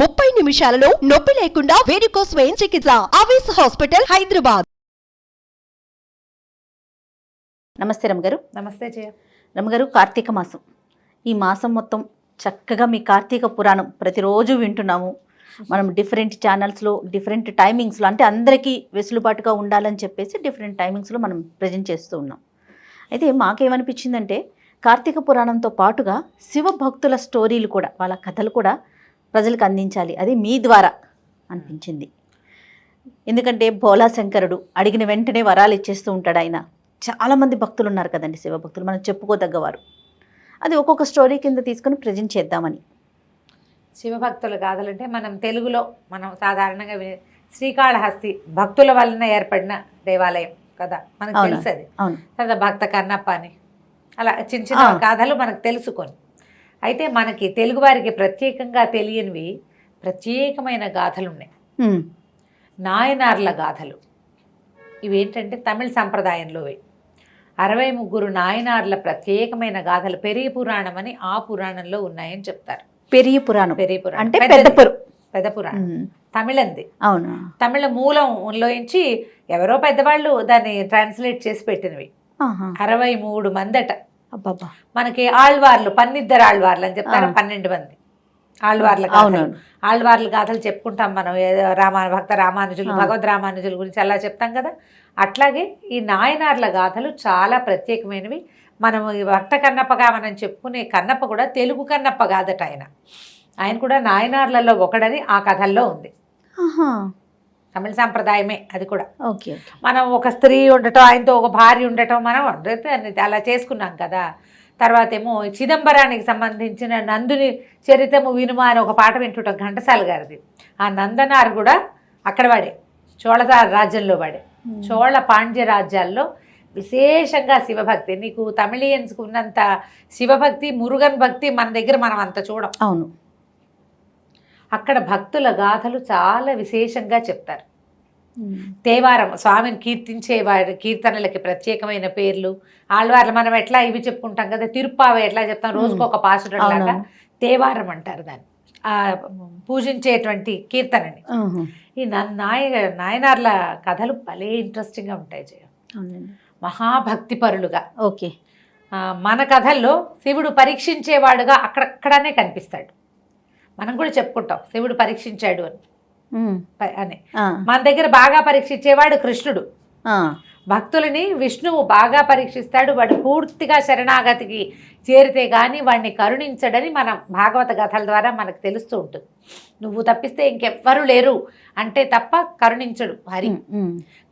30 నిమిషాలలో నొప్పి లేకుండా వేడికోస్ స్వయం చికిత్స. ఆవేశ హాస్పిటల్, హైదరాబాద్. నమస్తే రమగారు. నమస్తే జయ. రమగారు, కార్తీక మాసం, ఈ మాసం మొత్తం చక్కగా మీ కార్తీక పురాణం ప్రతిరోజు వింటున్నాము. మనం డిఫరెంట్ ఛానల్స్లో డిఫరెంట్ టైమింగ్స్లో, అంటే అందరికీ వెసులుబాటుగా ఉండాలని చెప్పేసి డిఫరెంట్ టైమింగ్స్లో మనం ప్రజెంట్ చేస్తూ ఉన్నాం. అయితే మాకేమనిపించిందంటే, కార్తీక పురాణంతో పాటుగా శివ భక్తుల స్టోరీలు కూడా, వాళ్ళ కథలు కూడా ప్రజలకు అందించాలి, అది మీ ద్వారా అనిపించింది. ఎందుకంటే భోలా శంకరుడు అడిగిన వెంటనే వరాలు ఇచ్చేస్తూ ఉంటాడు. ఆయన చాలామంది భక్తులు ఉన్నారు కదండి, శివ భక్తులు, మనం చెప్పుకోదగ్గవారు. అది ఒక్కొక్క స్టోరీ కింద తీసుకొని ప్రజెంట్ చేద్దామని. శివభక్తుల గాథలంటే మనం తెలుగులో మనం సాధారణంగా శ్రీకాళహస్తి భక్తుల వలన ఏర్పడిన దేవాలయం కదా, మనకు తెలుసు అది. తర్వాత భక్త కన్నప్ప అని అలా చిన్న చిన్న గాథలు మనకు తెలుసుకొని, అయితే మనకి తెలుగువారికి ప్రత్యేకంగా తెలియనివి ప్రత్యేకమైన గాథలు ఉన్నాయి. నాయనార్ల గాథలు ఇవేంటంటే తమిళ సంప్రదాయంలోవి 63 నాయనార్ల ప్రత్యేకమైన గాథలు పెరియ పురాణం అని ఆ పురాణంలో ఉన్నాయని చెప్తారు. పెరియ పురాణం అంటే పెద్ద పురాణం తమిళంది. అవును, తమిళ మూలంలోంచి ఎవరో పెద్దవాళ్ళు దాన్ని ట్రాన్స్లేట్ చేసి పెట్టినవి. 63 మందట. మనకి ఆళ్వార్లు, పన్నిద్దరు ఆళ్వార్లు అని చెప్తారు, 12 మంది ఆళ్వార్ల గాథలు. ఆళ్వార్ల గాథలు చెప్పుకుంటాం మనం, భక్త రామానుజులు, భగవద్ రామానుజుల గురించి అలా చెప్తాం కదా. అట్లాగే ఈ నాయనార్ల గాథలు చాలా ప్రత్యేకమైనవి. మనం భక్త కన్నప్పగా మనం చెప్పుకునే కన్నప్ప కూడా తెలుగు కన్నప్ప కాదట. ఆయన కూడా నాయనార్లలో ఒకడని ఆ కథల్లో ఉంది. తమిళ సాంప్రదాయమే అది కూడా. మనం ఒక స్త్రీ ఉండటం, ఆయనతో ఒక భార్య ఉండటం, మనం అలా చేసుకున్నాం కదా. తర్వాత ఏమో చిదంబరానికి సంబంధించిన నందుని చరితము వినుమా అని ఒక పాట వింటుంటాం, ఘంటసాల గారిది. ఆ నందనార్ కూడా అక్కడ వాడే, చోళ రాజ్యంలో వాడే. చోళ పాండ్య రాజ్యాల్లో విశేషంగా శివభక్తి, నీకు తమిళియన్స్కి ఉన్నంత శివభక్తి, మురుగన్ భక్తి మన దగ్గర మనం అంత చూడం. అవును, అక్కడ భక్తుల గాథలు చాలా విశేషంగా చెప్తారు. తేవారం స్వామిని కీర్తించేవాడి కీర్తనలకి ప్రత్యేకమైన పేర్లు. ఆళ్వార్లు మనం ఎట్లా ఇవి చెప్పుకుంటాం కదా, తిరుప్పావ ఎట్లా చెప్తాం, రోజుకొక పాసులాగా తేవారం అంటారు దాన్ని, పూజించేటువంటి కీర్తనని. ఈ నాయనార్ల కథలు భలే ఇంట్రెస్టింగ్గా ఉంటాయి జయ. మహాభక్తి పరులుగా. ఓకే, మన కథల్లో శివుడు పరీక్షించేవాడుగా అక్కడక్కడనే కనిపిస్తాడు. మనం కూడా చెప్పుకుంటాం శివుడు పరీక్షించాడు అని. మన దగ్గర బాగా పరీక్షించేవాడు కృష్ణుడు. భక్తులని విష్ణువు బాగా పరీక్షిస్తాడు. వాడు పూర్తిగా శరణాగతికి చేరితే కానీ వాడిని కరుణించడని మనం భాగవత కథల ద్వారా మనకు తెలుస్తూ ఉంటుంది. నువ్వు తప్పిస్తే ఇంకెవ్వరు లేరు అంటే తప్ప కరుణించడు హరి.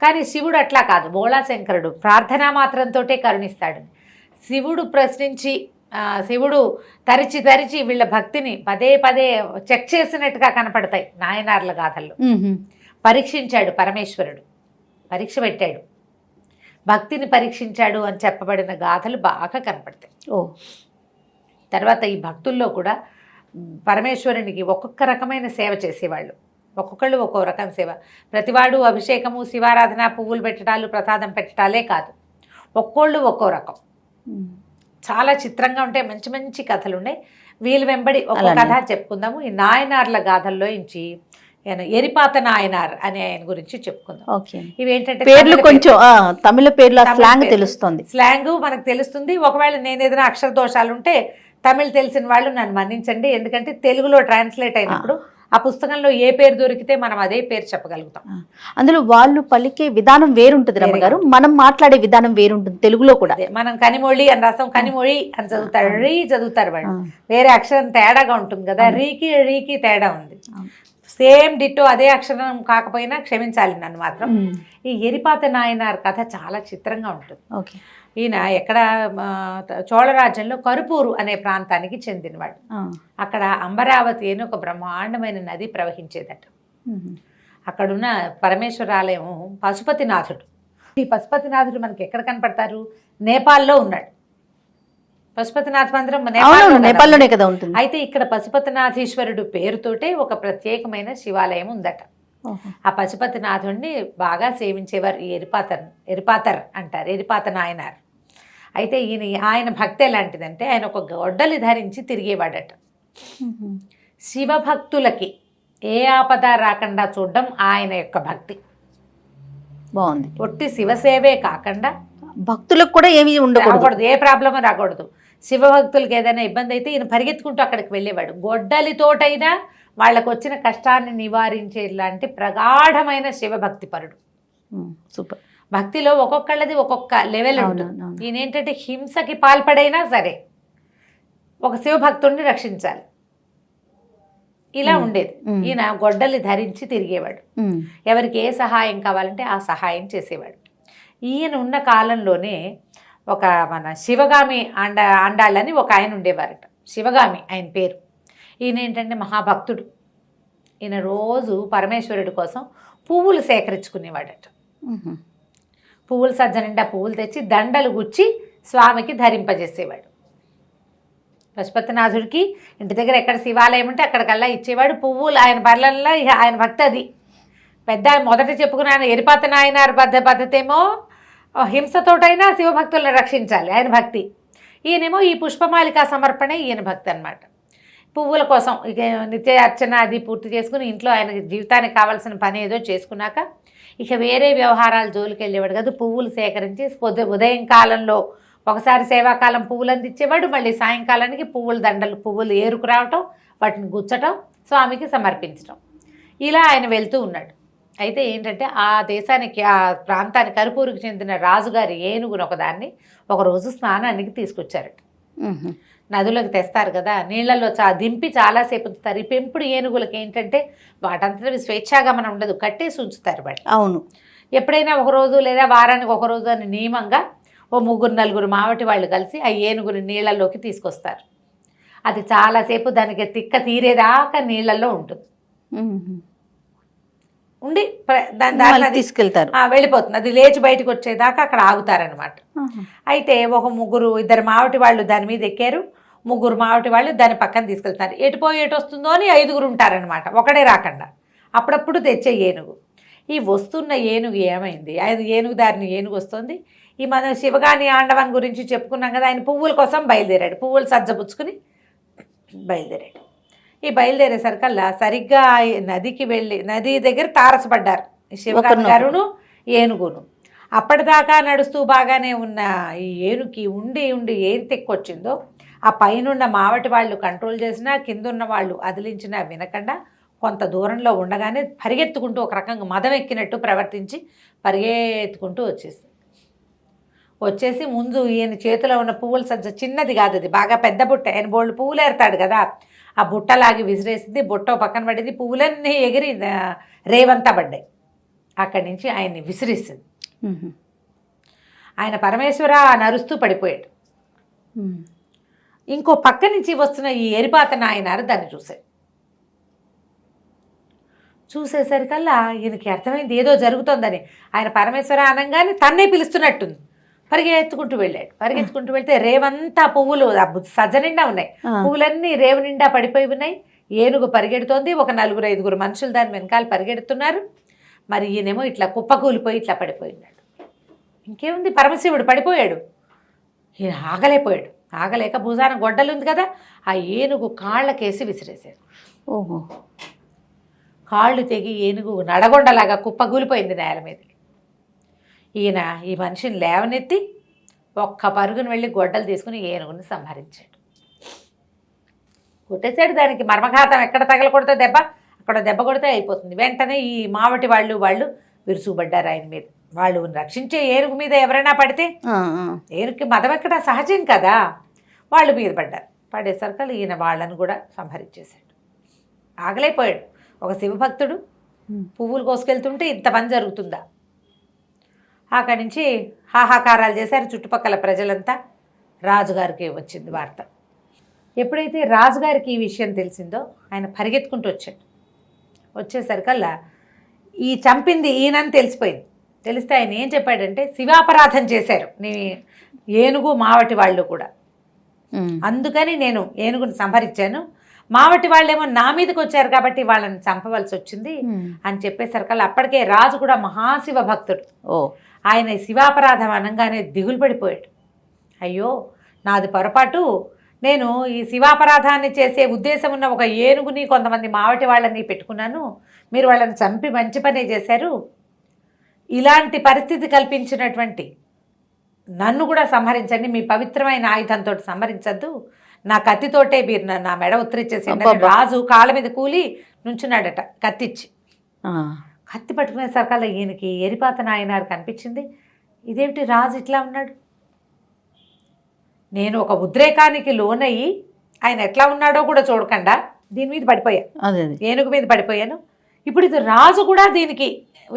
కానీ శివుడు అట్లా కాదు. భోళా శంకరుడు ప్రార్థనా మాత్రంతో కరుణిస్తాడు. శివుడు ప్రశ్నించి, శివుడు తరిచి తరిచి వీళ్ళ భక్తిని పదే పదే చెక్ చేసినట్టుగా కనపడతాయి నాయనార్ల గాథల్లో. పరీక్షించాడు పరమేశ్వరుడు, పరీక్ష పెట్టాడు, భక్తిని పరీక్షించాడు అని చెప్పబడిన గాథలు బాగా కనపడతాయి. తర్వాత ఈ భక్తుల్లో కూడా పరమేశ్వరునికి ఒక్కొక్క రకమైన సేవ చేసేవాళ్ళు, ఒక్కొక్కళ్ళు ఒక్కో రకం సేవ. ప్రతివాడు అభిషేకము, శివారాధన, పువ్వులు పెట్టడాలు, ప్రసాదం పెట్టడాలే కాదు, ఒక్కోళ్ళు ఒక్కో రకం. చాలా చిత్రంగా ఉంటాయి, మంచి మంచి కథలు ఉన్నాయి. వీళ్ళు వెంబడి ఒక కథ చెప్పుకుందాము. ఈ నాయనార్ల గాథల్లో నుంచి ఎరిపాత నాయనార్ అనే ఆయన గురించి చెప్పుకుందాం. ఇవేంటంటే పేర్లు కొంచెం తమిళ పేర్లు, స్లాంగ్ తెలుస్తుంది, స్లాంగ్ మనకు తెలుస్తుంది. ఒకవేళ నేను ఏదైనా అక్షర దోషాలు ఉంటే తమిళ తెలిసిన వాళ్ళు నన్ను మన్నించండి, ఎందుకంటే తెలుగులో ట్రాన్స్లేట్ అయినప్పుడు ఆ పుస్తకంలో ఏ పేరు దొరికితే మనం అదే పేరు చెప్పగలుగుతాం. అందులో వాళ్ళు పలికే విధానం వేరుంటుంది రమగారు, మనం మాట్లాడే విధానం వేరుంటుంది తెలుగులో కూడా. మనం కనిమొళి అని రాస్తాం, కనిమొళి అని చదువుతారు, రీ చదువుతారు వాళ్ళు. వేరే అక్షరం తేడాగా ఉంటుంది కదా, రీకి తేడా ఉంది. సేమ్ డిట్టో అదే అక్షరం కాకపోయినా క్షమించాలి నన్ను మాత్రం. ఈ ఎరిపాత నాయనార్ కథ చాలా చిత్రంగా ఉంటుంది. ఈయన ఎక్కడ చోళరాజ్యంలో కరుపూరు అనే ప్రాంతానికి చెందినవాడు. అక్కడ అమరావతి అని ఒక బ్రహ్మాండమైన నది ప్రవహించేదట. అక్కడున్న పరమేశ్వరాలయం పశుపతినాథుడు. ఈ పశుపతినాథుడు మనకి ఎక్కడ కనపడతారు? నేపాల్లో ఉన్నాడు. పశుపతినాథ్ మందిరం నేపాల్లోనే కదా ఉంటుంది. అయితే ఇక్కడ పశుపతినాథీశ్వరుడు పేరుతోటే ఒక ప్రత్యేకమైన శివాలయం ఉందట. ఆ పశుపతినాథుడిని బాగా సేవించేవారు ఈ ఎరిపాతర్ అంటారు, ఎరిపాత నాయనార్. అయితే ఆయన భక్తి ఎలాంటిదంటే, ఆయన ఒక గొడ్డలి ధరించి తిరిగేవాడట. శివభక్తులకి ఏ ఆపద రాకుండా చూడడం ఆయన యొక్క భక్తి. బాగుంది. ఒట్టి శివసేవే కాకుండా భక్తులకు కూడా ఏమీ ఉండకూడదు, ఏ ప్రాబ్లమ్ రాకూడదు. శివభక్తులకి ఏదైనా ఇబ్బంది అయితే ఈయన పరిగెత్తుకుంటూ అక్కడికి వెళ్ళేవాడు. గొడ్డలితోటైనా వాళ్ళకు వచ్చిన కష్టాన్ని నివారించేలాంటి ప్రగాఢమైన శివభక్తి పరుడు. సూపర్. భక్తిలో ఒక్కొక్కళ్ళది ఒక్కొక్క లెవెల్ ఉంటుంది. ఈయన ఏంటంటే హింసకి పాల్పడైనా సరే ఒక శివభక్తుడిని రక్షించాలి, ఇలా ఉండేది. ఈయన గొడ్డలి ధరించి తిరిగేవాడు. ఎవరికి ఏ సహాయం కావాలంటే ఆ సహాయం చేసేవాడు. ఈయన ఉన్న కాలంలోనే ఒక మన శివగామి అండాళ్ళని ఒక ఆయన ఉండేవారట. శివగామి ఆయన పేరు. ఈయన ఏంటంటే మహాభక్తుడు. ఈయన రోజు పరమేశ్వరుడి కోసం పువ్వులు సేకరించుకునేవాడట. పువ్వులు సజ్జ నిండా పువ్వులు తెచ్చి దండలు గుచ్చి స్వామికి ధరింపజేసేవాడు. పశుపతినాథుడికి ఇంటి దగ్గర ఎక్కడ శివాలయం ఉంటే అక్కడికల్లా ఇచ్చేవాడు పువ్వులు. ఆయన బర్లల్లో ఆయన భక్తి అది పెద్ద. మొదట చెప్పుకున్న ఆయన ఎరిపాత నాయనారు పద్ధతి ఏమో హింసతోటైనా శివభక్తులను రక్షించాలి, ఆయన భక్తి. ఈయనేమో ఈ పుష్పమాలికా సమర్పణే ఈయన భక్తి అన్నమాట. పువ్వుల కోసం ఇక నిత్య అర్చన అది పూర్తి చేసుకుని ఇంట్లో ఆయన జీవితానికి కావాల్సిన పని ఏదో చేసుకున్నాక ఇక వేరే వ్యవహారాలు జోలికి వెళ్ళేవాడు కాదు. పువ్వులు సేకరించి ఉదయం కాలంలో ఒకసారి సేవాకాలం పువ్వులు అందించేవాడు, మళ్ళీ సాయంకాలానికి పువ్వుల దండలు పువ్వులు ఏరుకురావటం, వాటిని గుచ్చటం, స్వామికి సమర్పించటం, ఇలా ఆయన వెళ్తూ ఉన్నాడు. అయితే ఏంటంటే ఆ దేశానికి ఆ ప్రాంతానికి కరుపూరుకు చెందిన రాజుగారి ఏనుగును ఒకదాన్ని ఒకరోజు స్నానానికి తీసుకొచ్చారట. నదులకు తెస్తారు కదా, నీళ్లలో దింపి చాలాసేపు ఉంచుతారు. ఈ పెంపుడు ఏనుగులకి ఏంటంటే వాటంతటవి స్వేచ్ఛాగమనం ఉండదు, కట్టేసి ఉంచుతారు వాటి. అవును. ఎప్పుడైనా ఒకరోజు లేదా వారానికి ఒకరోజు అని నియమంగా ఓ 3-4 మావటి వాళ్ళు కలిసి ఆ ఏనుగుని నీళ్లలోకి తీసుకొస్తారు. అది చాలాసేపు దానికి తిక్క తీరేదాకా నీళ్లలో ఉంటుంది. ఉండి దాన్ని తీసుకెళ్తారు, వెళ్ళిపోతుంది. అది లేచి బయటకు వచ్చేదాకా అక్కడ ఆగుతారనమాట. అయితే ఒక 2 మావటి వాళ్ళు దాని మీద ఎక్కారు, 3 మావటి వాళ్ళు దాని పక్కన తీసుకెళ్తారు. ఎటు వస్తుందో అని 5 ఉంటారనమాట, ఒకడే రాకుండా. అప్పుడప్పుడు తెచ్చే ఏనుగు. ఈ వస్తున్న ఏనుగు ఏమైంది, ఏనుగు దారిని ఏనుగు వస్తుంది. ఈ మనం శివగాని ఆండవన్ గురించి చెప్పుకున్నాం కదా, ఆయన పువ్వుల కోసం బయలుదేరాడు. పువ్వులు సజ్జపుచ్చుకుని బయలుదేరాడు. ఈ బయలుదేరేసరికల్లా సరిగ్గా నదికి వెళ్ళి నది దగ్గర తారసపడ్డారు శివగామి గారును ఏనుగును. అప్పటిదాకా నడుస్తూ బాగానే ఉన్న ఈ ఏనుగుకి ఉండి ఏం తెక్కొచ్చిందో ఆ పైనున్న మావటి వాళ్ళు కంట్రోల్ చేసినా కిందున్న వాళ్ళు అదిలించినా వినకుండా కొంత దూరంలో ఉండగానే పరిగెత్తుకుంటూ ఒక రకంగా మదం ఎక్కినట్టు ప్రవర్తించి పరిగెత్తుకుంటూ వచ్చేసి ముందు ఈయన చేతిలో ఉన్న పువ్వుల సజ్జ, చిన్నది కాదు అది, బాగా పెద్ద బుట్ట, ఆయన బోళ్ళు పువ్వులు ఏరుతాడు కదా, ఆ బుట్టలాగి విసిరేసింది. బుట్ట పక్కన పడింది, పువ్వులన్నీ ఎగిరి రేవంతా పడ్డాయి. అక్కడి నుంచి ఆయన్ని విసిరేసింది. ఆయన పరమేశ్వర నరుస్తూ పడిపోయాడు. ఇంకో పక్క నుంచి వస్తున్న ఈ ఎరిపాత నాయనారు దాన్ని చూసేసరికల్లా ఈయనకి అర్థమైంది ఏదో జరుగుతోందని. ఆయన పరమేశ్వర అనగానే తన్నే పిలుస్తున్నట్టుంది. పరిగెత్తుకుంటూ వెళ్తే రేవంతా పువ్వులు సజ్జ నిండా ఉన్నాయి, పువ్వులన్నీ రేవు నిండా పడిపోయి ఉన్నాయి. ఏనుగు పరిగెడుతోంది, ఒక 4-5 మనుషులు దాని వెనకాల పరిగెడుతున్నారు. మరి ఈయనేమో ఇట్లా కుప్పకూలిపోయి ఇట్లా పడిపోయినాడు. ఇంకేముంది, పరమశివుడు పడిపోయాడు. ఈయన ఆగలేక భుజాన గొడ్డలు ఉంది కదా, ఆ ఏనుగు కాళ్ళకేసి విసిరేశాడు. ఓహో. కాళ్ళు తెగి ఏనుగు నడగొండలాగా కుప్పకూలిపోయింది నేల మీదకి. ఈయన ఈ మనిషిని లేవనెత్తి ఒక్క పరుగును వెళ్ళి గొడ్డలు తీసుకుని ఏనుగుని సంహరించాడు. కొట్టేశాడు. దానికి మర్మఘాతం ఎక్కడ తగలకూడదో దెబ్బ, అక్కడ దెబ్బ కొడితే అయిపోతుంది. వెంటనే ఈ మావటి వాళ్ళు విరుసుపడ్డారు ఆయన మీద. వాళ్ళు రక్షించే ఏనుగు మీద ఎవరైనా పడితే ఏనుగుకి మదం ఎక్కడ సహజం కదా, వాళ్ళు మీద పడేసరికి ఈయన వాళ్ళను కూడా సంహరించేశాడు. ఆగలేకపోయాడు. ఒక శివభక్తుడు పువ్వులు కోసుకెళ్తుంటే ఇంత పని జరుగుతుందా? అక్కడి నుంచి హాహాకారాలు చేశారు చుట్టుపక్కల ప్రజలంతా. రాజుగారికి వచ్చింది వార్త. ఎప్పుడైతే రాజుగారికి ఈ విషయం తెలిసిందో ఆయన పరిగెత్తుకుంటూ వచ్చేసరికల్లా ఈ చంపింది ఈయనని తెలిసిపోయింది. తెలిస్తే ఆయన ఏం చెప్పాడంటే, శివాపరాధం చేశారు నీ ఏనుగు మావటి వాళ్ళు కూడా, అందుకని నేను ఏనుగుని సంహరించాను. మావటి వాళ్ళేమో నా మీదకి వచ్చారు కాబట్టి వాళ్ళని చంపవలసి వచ్చింది అని చెప్పేసరికల్లా అప్పటికే రాజు కూడా మహాశివ భక్తుడు. ఆయన శివాపరాధం అనగానే దిగులు పడిపోయాడు. అయ్యో నాది పొరపాటు, నేను ఈ శివాపరాధాన్ని చేసే ఉద్దేశం ఉన్న ఒక ఏనుగుని కొంతమంది మావటి వాళ్ళని పెట్టుకున్నాను, మీరు వాళ్ళని చంపి మంచి పనే చేశారు. ఇలాంటి పరిస్థితి కల్పించినటువంటి నన్ను కూడా సంహరించండి, మీ పవిత్రమైన ఆయుధంతో సంహరించద్దు, నా కత్తితోటే మీరు నా మెడ ఉత్తరిచ్చేసి రాజు కాళ్ళ మీద కూలి నుంచున్నాడట కత్తిచ్చి. కత్తి పట్టుకునే సరికల్లా ఈయనకి ఎరిపాత నాయనారు కనిపించింది. ఇదేమిటి రాజు ఇట్లా ఉన్నాడు? నేను ఒక ఉద్రేకానికి లోనయ్యి ఆయన ఎట్లా ఉన్నాడో కూడా చూడకుండా దీని మీద పడిపోయా, ఏనుగు మీద పడిపోయాను. ఇప్పుడు ఇది రాజు కూడా దీనికి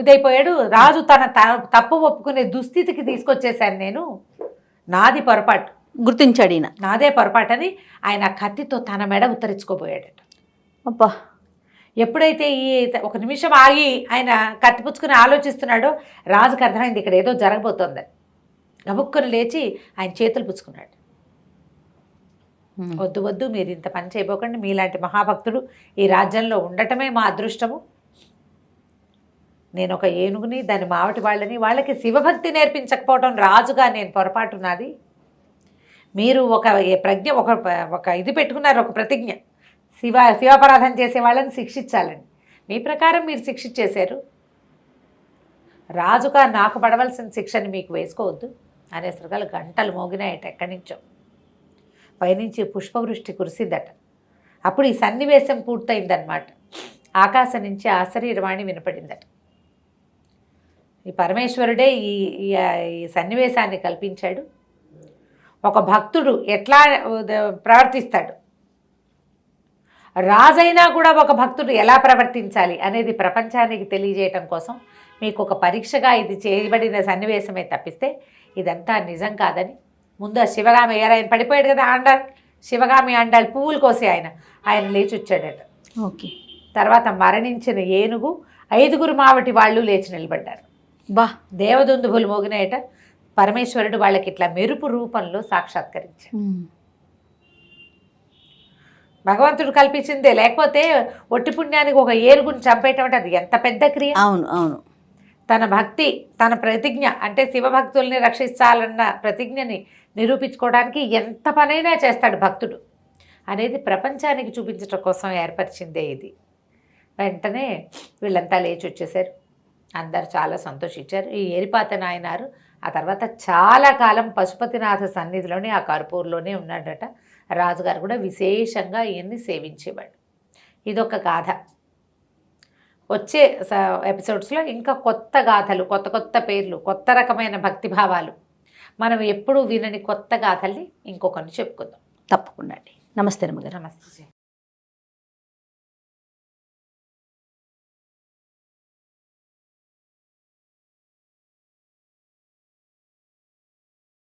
ఇదైపోయాడు. రాజు తన తప్పు ఒప్పుకునే దుస్థితికి తీసుకొచ్చేసాను నేను, నాది పొరపాటు గుర్తించాడు ఈయన, నాదే పొరపాటని ఆయన కత్తితో తన మెడ ఉత్తరించుకోబోయాడట. అబ్బా, ఎప్పుడైతే ఈ ఒక నిమిషం ఆగి ఆయన కత్తిపుచ్చుకుని ఆలోచిస్తున్నాడో రాజుకు అర్థమైంది ఇక్కడ ఏదో జరగబోతోందని. గబుక్కుని లేచి ఆయన చేతులు పుచ్చుకున్నాడు. వద్దు వద్దు, మీరు ఇంత పని చేయబోకండి, మీలాంటి మహాభక్తుడు ఈ రాజ్యంలో ఉండటమే మా అదృష్టము. నేను ఒక ఏనుగుని, దాని మావటి వాళ్ళకి శివభక్తి నేర్పించకపోవడం రాజుగా నేను పొరపాటు నాది. మీరు ఒక ప్రజ్ఞ ఒక ఇది పెట్టుకున్నారు, ఒక ప్రతిజ్ఞ, శివాపరాధన చేసే వాళ్ళని శిక్షించాలని. మీ ప్రకారం మీరు శిక్షించేశారు, రాజుగా నాకు పడవలసిన శిక్షని మీకు వేసుకోవద్దు అనేసరికలు గంటలు మోగినాయట. ఎక్కడి నుంచో పైనుంచి పుష్పవృష్టి కురిసిందట. అప్పుడు ఈ సన్నివేశం పూర్తయిందనమాట. ఆకాశం నుంచి ఆశ్చర్యవాణి వినపడిందట. ఈ పరమేశ్వరుడే ఈ సన్నివేశాన్ని కల్పించాడు. ఒక భక్తుడు ఎట్లా ప్రవర్తిస్తాడు, రాజైనా కూడా ఒక భక్తుడు ఎలా ప్రవర్తించాలి అనేది ప్రపంచానికి తెలియజేయటం కోసం మీకు ఒక పరీక్షగా ఇది చేయబడిన సన్నివేశమే తప్పిస్తే ఇదంతా నిజం కాదని. ముందు ఆ శివగామి ఆయన పడిపోయాడు కదా, శివగామి ఆండాలు పువ్వులు కోసి ఆయన లేచి వచ్చాడట. ఓకే. తర్వాత మరణించిన ఏనుగు 5 మావటి వాళ్ళు లేచి నిలబడ్డారు. బా, దేవదుందుభులు మోగినాయట. పరమేశ్వరుడు వాళ్ళకి ఇట్లా మెరుపు రూపంలో సాక్షాత్కరించాడు. భగవంతుడు కల్పించిందే, లేకపోతే ఒట్టి పుణ్యానికి ఒక ఏనుగుని చంపేయటం అంటే అది ఎంత పెద్ద క్రియ. అవును అవును. తన భక్తి, తన ప్రతిజ్ఞ, అంటే శివభక్తుల్ని రక్షించాలన్న ప్రతిజ్ఞని నిరూపించుకోవడానికి ఎంత పనైనా చేస్తాడు భక్తుడు అనేది ప్రపంచానికి చూపించడం కోసం ఏర్పరిచిందే ఇది. వెంటనే వీళ్ళంతా లేచి వచ్చేసారు. అందరు చాలా సంతోషించారు. ఈ ఎరిపాత నాయనారు ఆ తర్వాత చాలా కాలం పశుపతినాథ సన్నిధిలోనే, ఆ కర్పూర్లోనే ఉన్నాడట. రాజుగారు కూడా విశేషంగా ఈయన్ని సేవించేవాడు. ఇదొక గాథ. వచ్చే ఎపిసోడ్స్లో ఇంకా కొత్త గాథలు, కొత్త కొత్త పేర్లు, కొత్త రకమైన భక్తిభావాలు, మనం ఎప్పుడూ వినని కొత్త గాథల్ని ఇంకొకరిని చెప్పుకుందాం. తప్పకుండా అండి. నమస్తే రమ్మగారు. నమస్తే.